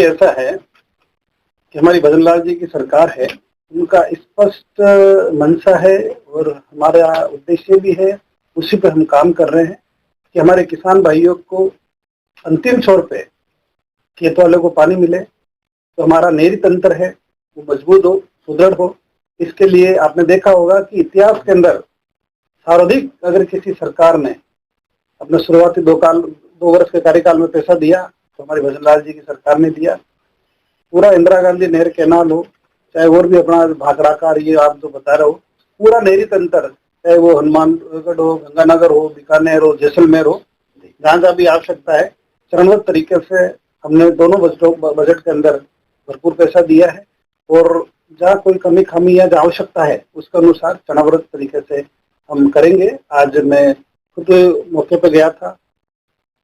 देखिए, ऐसा है कि हमारी भजन लाल जी की सरकार है, उनका स्पष्ट मंशा है और हमारा उद्देश्य भी है, उसी पर हम काम कर रहे हैं कि हमारे किसान भाइयों को अंतिम छोर पे खेत वालों को पानी मिले, तो हमारा नहरी तंत्र है वो मजबूत हो, सुदृढ़ हो। इसके लिए आपने देखा होगा कि इतिहास के अंदर सर्वाधिक अगर किसी सरकार ने अपने शुरुआती 2 वर्ष के कार्यकाल में पैसा दिया तो हमारी भजन लाल जी की सरकार ने दिया। पूरा इंदिरा गांधी नहर कैनाल हो, चाहे और भी अपना भाखड़ा का ये आप जो बता रहे हो, पूरा नहरी तंत्र, चाहे वो हनुमानगढ़ हो, गंगानगर हो, बीकानेर हो, जैसलमेर हो, जहाँ जहाँ भी आवश्यकता है, चरणबद्ध तरीके से हमने दोनों बजट के अंदर भरपूर पैसा दिया है और जहाँ कोई कमी खामी या जहाँ आवश्यकता है उसके अनुसार चरणबद्ध तरीके से हम करेंगे। आज मैं खुद मौके पर गया था,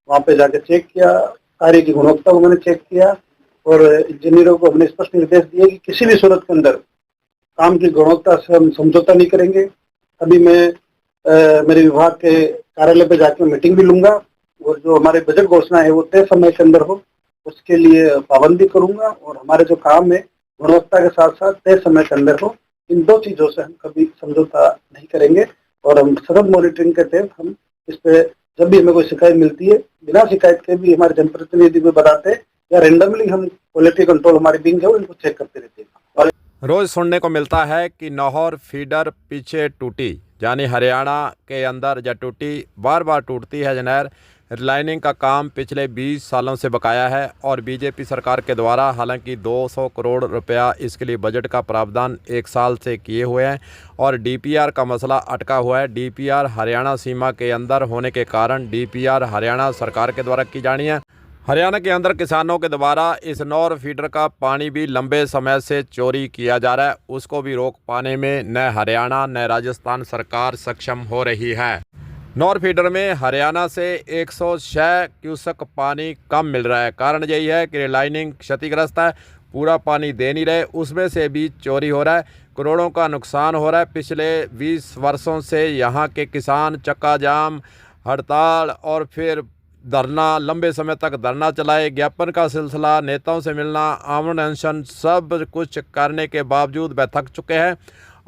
वहाँ पे जाके चेक किया, कार्य की गुणवत्ता को मैंने चेक किया और इंजीनियरों को हमने स्पष्ट निर्देश दिए कि किसी भी सूरत के अंदर काम की गुणवत्ता से हम समझौता नहीं करेंगे। अभी मैं मेरे विभाग के कार्यालय पे जाकर मीटिंग भी लूंगा और जो हमारे बजट घोषणा है वो तय समय के अंदर हो, उसके लिए पाबंदी करूंगा और हमारे जो काम है गुणवत्ता के साथ साथ तय समय के अंदर हो। इन दो चीजों से हम कभी समझौता नहीं करेंगे और हम सतत मॉनिटरिंग के तहत हम इस पे जब भी हमें कोई शिकायत मिलती है, बिना शिकायत के भी हमारे जनप्रतिनिधि को बताते हैं या रेंडमली हम क्वालिटी कंट्रोल हमारी विंग है वो इनको चेक करते रहते हैं। और रोज सुनने को मिलता है कि नहर फीडर पीछे टूटी, यानी हरियाणा के अंदर या टूटी, बार बार टूटती है नहर। रिलाइनिंग का काम पिछले 20 सालों से बकाया है और बीजेपी सरकार के द्वारा हालांकि 200 करोड़ रुपया इसके लिए बजट का प्रावधान 1 साल से किए हुए हैं और डीपीआर का मसला अटका हुआ है। डीपीआर हरियाणा सीमा के अंदर होने के कारण डीपीआर हरियाणा सरकार के द्वारा की जानी है। हरियाणा के अंदर किसानों के द्वारा इस नहर फीडर का पानी भी लंबे समय से चोरी किया जा रहा है, उसको भी रोक पाने में न हरियाणा न राजस्थान सरकार सक्षम हो रही है। नहर फीडर में हरियाणा से 106 क्यूसेक पानी कम मिल रहा है। कारण यही है कि रिलाइनिंग क्षतिग्रस्त है, पूरा पानी दे नहीं रहे, उसमें से भी चोरी हो रहा है, करोड़ों का नुकसान हो रहा है। पिछले 20 वर्षों से यहाँ के किसान चक्का जाम, हड़ताल और फिर धरना, लंबे समय तक धरना चलाए, ज्ञापन का सिलसिला, नेताओं से मिलना, आमरण अनशन, सब कुछ करने के बावजूद वह थक चुके हैं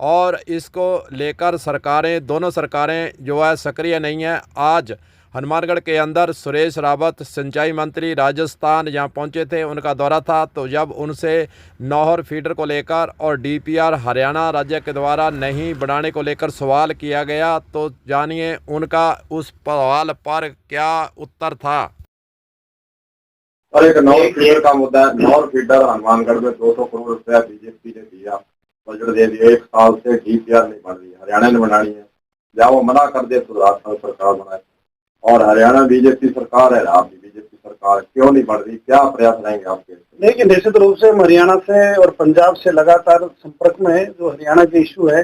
और इसको लेकर सरकारें, दोनों सरकारें जो है सक्रिय नहीं है। आज हनुमानगढ़ के अंदर सुरेश रावत सिंचाई मंत्री राजस्थान यहाँ पहुँचे थे, उनका दौरा था, तो जब उनसे नहर फीडर को लेकर और डीपीआर हरियाणा राज्य के द्वारा नहीं बढ़ाने को लेकर सवाल किया गया, तो जानिए उनका उस सवाल पर क्या उत्तर था। और एक नहर फीडर का मुद्दा है। नहर फीडर हनुमानगढ़ में 200 करोड़ रुपया बीजेपी ने दिया, बजट दे दिया, 1 साल से डीपीआर नहीं बन रही है, हरियाणा ने बनानी है, या वो मना कर दे तो राजस्थान सरकार बनाए। और हरियाणा बीजेपी सरकार है, आप बीजेपी सरकार क्यों नहीं बढ़ रही, क्या प्रयास रहेंगे आपके? देखिए, निश्चित रूप से हम हरियाणा से और पंजाब से लगातार संपर्क में है। जो हरियाणा के इशू है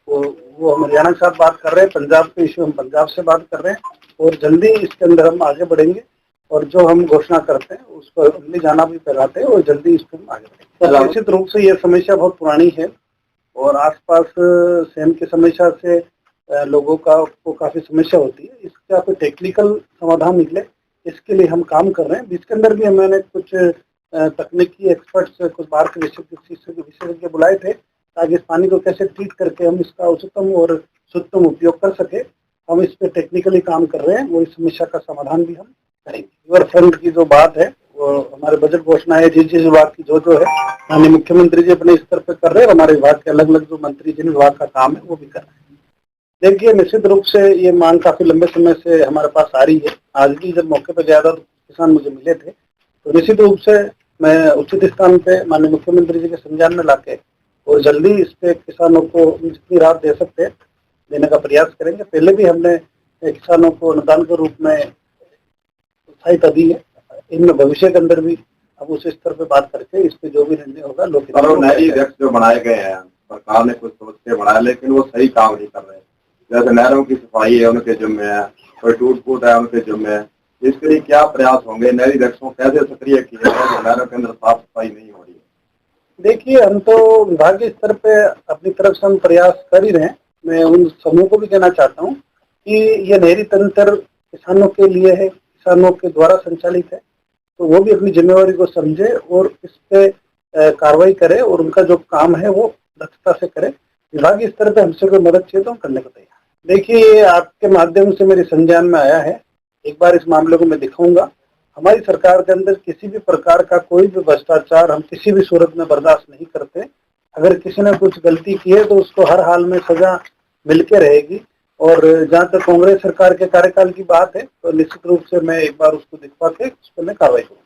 वो हम हरियाणा के साथ बात कर रहे हैं, पंजाब के इशू हम पंजाब से बात कर रहे हैं और जल्दी इसके अंदर हम आगे बढ़ेंगे और जो हम घोषणा करते हैं उस पर अमली जाना भी कराते हैं और जल्दी इस पर हम आगे बढ़ेंगे। तो निश्चित रूप से ये समस्या बहुत पुरानी है और आसपास सेम की समस्या से लोगों को काफी समस्या होती है। इसका कोई टेक्निकल समाधान निकले, इसके लिए हम काम कर रहे हैं। इसके अंदर भी मैंने कुछ तकनीकी एक्सपर्ट्स, कुछ बाहर के विशेषज्ञ बुलाए थे ताकि इस पानी को कैसे ट्रीट करके हम इसका उच्चतम और शुद्धतम उपयोग कर सके। हम इस पे टेक्निकली काम कर रहे हैं, वो इस समस्या का समाधान भी हम करेंगे। रिवर फ्रंट की जो बात है वो हमारे बजट घोषणा है, जिस विभाग की जो है माननीय मुख्यमंत्री जी अपने स्तर पर कर रहे हैं, हमारे विभाग के अलग अलग जो मंत्री जिन विभाग का काम है वो भी कर रहे हैं। देखिए, निश्चित रूप से ये मांग काफी लंबे समय से हमारे पास आ रही है। आज भी जब मौके पर गया था तो किसान मुझे मिले थे, तो निश्चित रूप से मैं उचित स्थान पे माननीय मुख्यमंत्री जी के संज्ञान में लाके और जल्दी इस पे किसानों को जितनी राहत दे सकते हैं देने का प्रयास करेंगे। पहले भी हमने किसानों को अनुदान के रूप में सहायता दी है, इनमें भविष्य के अंदर भी अब उस स्तर पे बात करके इस पे जो भी निर्णय होगा लोग नहरी वृक्ष जो बनाए गए हैं सरकार ने कुछ सोच के बनाया, लेकिन वो सही काम नहीं कर रहे। जैसे नहरों की सफाई है उनके जिम्मे है, कोई टूट फूट है उनके जिम्मे है, इसके लिए क्या प्रयास होंगे? नहरी वृक्षों कैसे सक्रिय किए जाए जो नहरों के अंदर साफ सफाई नहीं हो रही है? देखिए, हम तो विभागीय स्तर पे अपनी तरफ से हम प्रयास कर ही रहे हैं। मैं उन समूह को भी कहना चाहता हूँ कि ये नहरी तंत्र किसानों के लिए है, किसानों के द्वारा संचालित है तो वो भी अपनी जिम्मेवारी को समझे और इस पे कार्रवाई करे और उनका जो काम है वो दक्षता से करे। विभागीय स्तर पे हमसे कोई मदद चाहिए तो हम करने को तैयार। देखिए, आपके माध्यम से मेरे संज्ञान में आया है, एक बार इस मामले को मैं दिखाऊंगा। हमारी सरकार के अंदर किसी भी प्रकार का कोई भी भ्रष्टाचार हम किसी भी सूरत में बर्दाश्त नहीं करते। अगर किसी ने कुछ गलती की है तो उसको हर हाल में सजा मिलके रहेगी। और जहाँ तक कांग्रेस सरकार के कार्यकाल की बात है तो निश्चित रूप से मैं एक बार उसको दिखवा के उस पर मैं कार्रवाई करूँगा।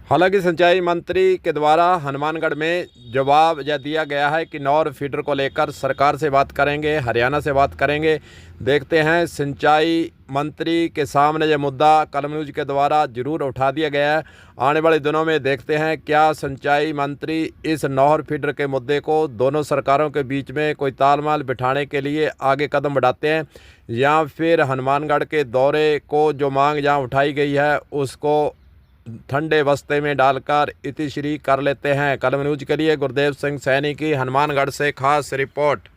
हालांकि सिंचाई मंत्री के द्वारा हनुमानगढ़ में जवाब यह दिया गया है कि नौर फीडर को लेकर सरकार से बात करेंगे, हरियाणा से बात करेंगे। देखते हैं, सिंचाई मंत्री के सामने यह मुद्दा कलम न्यूज के द्वारा जरूर उठा दिया गया है। आने वाले दिनों में देखते हैं क्या सिंचाई मंत्री इस नौर फीडर के मुद्दे को दोनों सरकारों के बीच में कोई तालमेल बिठाने के लिए आगे कदम बढ़ाते हैं, या फिर हनुमानगढ़ के दौरे को जो मांग जहाँ उठाई गई है उसको ठंडे बस्ते में डालकर इतिश्री कर लेते हैं। कलम न्यूज के लिए गुरदेव सिंह सैनी की हनुमानगढ़ से खास रिपोर्ट।